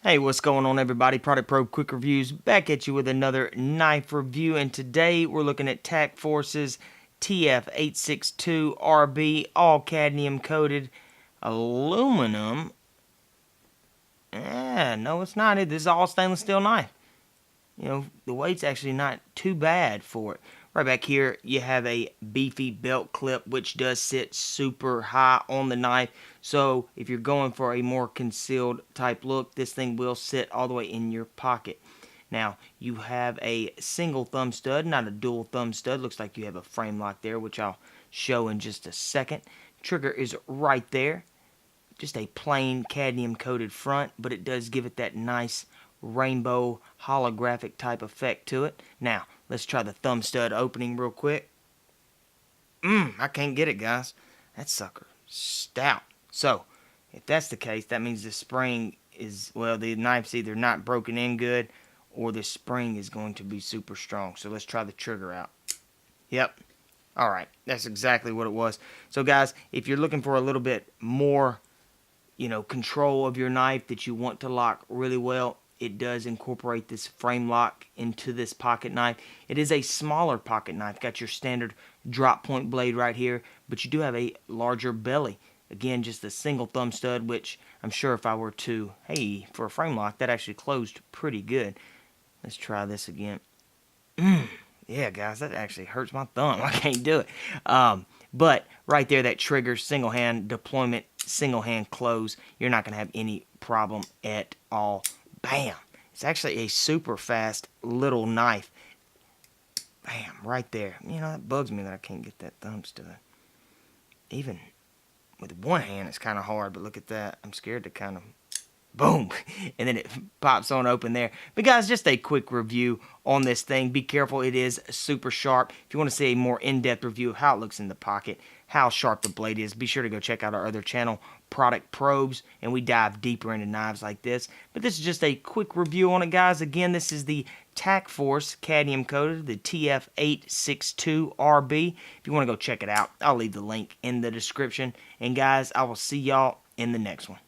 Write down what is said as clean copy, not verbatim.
Hey, what's going on, everybody? Product Probe Quick Reviews back at you with another knife review, and today we're looking at Tac-force's TF862RB, all cadmium coated aluminum. No, it's not. This is all stainless steel knife. You know, the weight's actually not too bad for it. Right back here, you have a beefy belt clip, which does sit super high on the knife. So if you're going for a more concealed type look, this thing will sit all the way in your pocket. Now, you have a single thumb stud, not a dual thumb stud. Looks like you have a frame lock there, which I'll show in just a second. Trigger is right there. Just a plain cadmium coated front, but it does give it that nice rainbow holographic type effect to it. Now, let's try the thumb stud opening real quick. I can't get it, guys. That sucker stout. So, if that's the case, that means the spring is, well, the knife's either not broken in good or the spring is going to be super strong. So let's try the trigger out. Yep. Alright, that's exactly what it was. So guys, if you're looking for a little bit more, control of your knife that you want to lock really well, it does incorporate this frame lock into this pocket knife. It is a smaller pocket knife. Got your standard drop point blade right here, but you do have a larger belly. Again, just a single thumb stud, which I'm sure if I were to, for a frame lock, that actually closed pretty good. Let's try this again. Yeah, guys, that actually hurts my thumb. I can't do it. But right there, that trigger, single hand deployment, single hand close, you're not going to have any problem at all. Bam! It's actually a super fast little knife. Bam! Right there. That bugs me that I can't get that thumb stud. Even with one hand, it's kind of hard, but look at that. I'm scared to kind of boom, and then it pops on open there. But guys, just a quick review on this thing. Be careful, it is super sharp. If you want to see a more in-depth review of how it looks in the pocket, how sharp the blade is, be sure to go check out our other channel, Product Probes, and we dive deeper into knives like this. But this is just a quick review on it, guys. Again, this is the Tac-force cadmium coated, the TF862RB. If you want to go check it out, I'll leave the link in the description. And guys, I will see y'all in the next one.